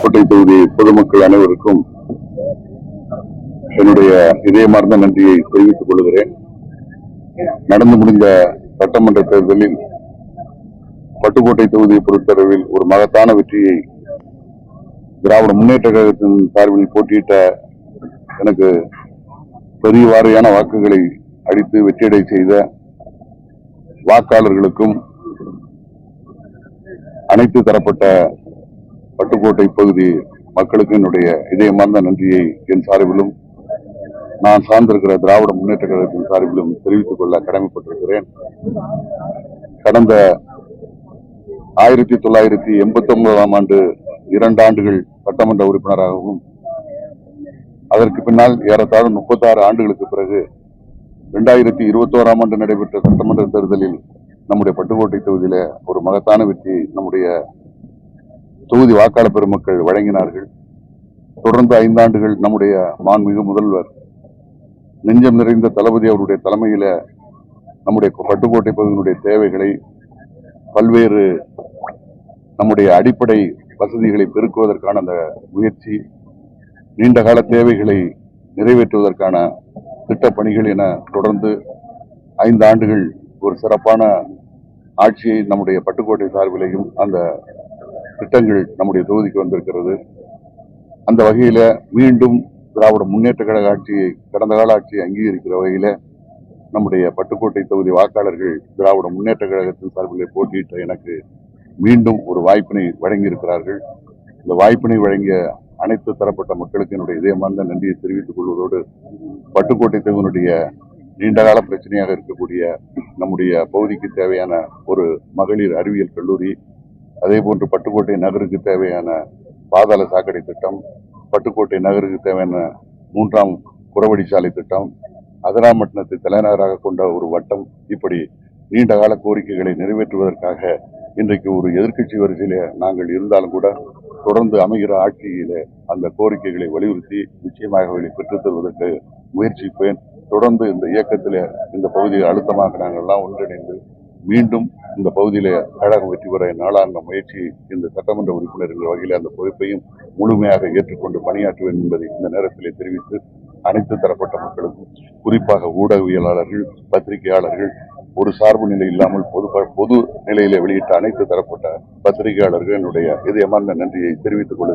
கோட்டை தொகுதி பொதுமக்கள் அனைவருக்கும் என்னுடைய இதயமார்ந்த நன்றியை தெரிவித்துக் கொள்கிறேன். நடந்து முடிந்த சட்டமன்ற தேர்தலில் பட்டுக்கோட்டை தொகுதியை பொறுத்தளவில் ஒரு மகத்தான வெற்றியை திராவிட முன்னேற்ற கழகத்தின் சார்பில் போட்டியிட்ட எனக்கு பெரிய வாரியான வாக்குகளை அளித்து வெற்றியடை செய்த வாக்காளர்களுக்கும் அனைத்து தரப்பட்ட பட்டுக்கோட்டை பகுதி மக்களுக்கு என்னுடைய இதயமார்ந்த நன்றியை என் சார்பிலும் நான் சார்ந்திருக்கிற திராவிட முன்னேற்ற கழகத்தின் சார்பிலும் தெரிவித்துக் கொள்ள கடமைப்பட்டிருக்கிறேன். கடந்த 1989ஆம் ஆண்டு 2 ஆண்டுகள் சட்டமன்ற உறுப்பினராகவும் அதற்கு பின்னால் ஏறத்தாழ 36 ஆண்டுகளுக்கு பிறகு 2021ஆம் ஆண்டு நடைபெற்ற சட்டமன்ற தேர்தலில் நம்முடைய பட்டுக்கோட்டை தொகுதியில ஒரு மகத்தான வெற்றி நம்முடைய தொகுதி வாக்காளர் பெருமக்கள் வழங்கினார்கள். தொடர்ந்து 5 ஆண்டுகள் நம்முடைய மாண்புமிகு முதல்வர் நெஞ்சம் நிறைந்த தளபதி அவருடைய தலைமையில நம்முடைய பட்டுக்கோட்டை பகுதியினுடைய தேவைகளை பல்வேறு நம்முடைய அடிப்படை வசதிகளை பெருக்குவதற்கான அந்த முயற்சி, நீண்டகால தேவைகளை நிறைவேற்றுவதற்கான திட்டப்பணிகள் என தொடர்ந்து 5 ஆண்டுகள் ஒரு சிறப்பான ஆட்சியை நம்முடைய பட்டுக்கோட்டை சார்பிலையும் அந்த திட்டங்கள் நம்முடைய தொகுதிக்கு வந்திருக்கிறது. அந்த வகையில மீண்டும் திராவிட முன்னேற்ற கழக ஆட்சியை, கடந்த கால ஆட்சியை அங்கீகரிக்கிற வகையில நம்முடைய பட்டுக்கோட்டை தொகுதி வாக்காளர்கள் திராவிட முன்னேற்ற கழகத்தின் சார்பிலே போட்டியிட்ட எனக்கு மீண்டும் ஒரு வாய்ப்பினை வழங்கியிருக்கிறார்கள். இந்த வாய்ப்பினை வழங்கிய அனைத்து தரப்பட்ட மக்களுக்கு என்னுடைய இதயமார்ந்த நன்றியை தெரிவித்துக் கொள்வதோடு, பட்டுக்கோட்டை தொகுதியினுடைய நீண்டகால பிரச்சனையாக இருக்கக்கூடிய நம்முடைய பகுதிக்கு தேவையான ஒரு மகளிர் அறிவியல் கல்லூரி, அதே போன்று பட்டுக்கோட்டை நகருக்கு தேவையான பாதாள சாக்கடை திட்டம், பட்டுக்கோட்டை நகருக்கு தேவையான 3ஆம் புறவழி சாலை திட்டம், அதிராம்பட்டினத்தை தலைநகராக கொண்ட ஒரு வட்டம், இப்படி நீண்டகால கோரிக்கைகளை நிறைவேற்றுவதற்காக இன்றைக்கு ஒரு எதிர்க்கட்சி வரிசையில நாங்கள் இருந்தாலும் கூட தொடர்ந்து அமைகிற ஆட்சியில அந்த கோரிக்கைகளை வலியுறுத்தி நிச்சயமாக பெற்றுத் தருவதற்கு முயற்சிப்பேன். தொடர்ந்து இந்த இயக்கத்தில இந்த பகுதியை அழுத்தமாக நாங்கள் எல்லாம் ஒன்றிணைந்து மீண்டும் இந்த பகுதியில கழகம் வெற்றி பெற நாளாந்த முயற்சி இந்த சட்டமன்ற உறுப்பினர் என்ற வகையில் அந்த பொறுப்பையும் முழுமையாக ஏற்றுக்கொண்டு பணியாற்றுவேன் என்பதை இந்த நேரத்திலே தெரிவித்து, அனைத்து தரப்பட்ட மக்களுக்கும், குறிப்பாக ஊடகவியலாளர்கள், பத்திரிகையாளர்கள், ஒரு சார்பு நிலை இல்லாமல் பொது நிலையிலே வெளியிட்ட அனைத்து தரப்பட்ட பத்திரிகையாளர்கள் என்னுடைய இதயமார்ந்த நன்றியை தெரிவித்துக் கொள்கிறேன்.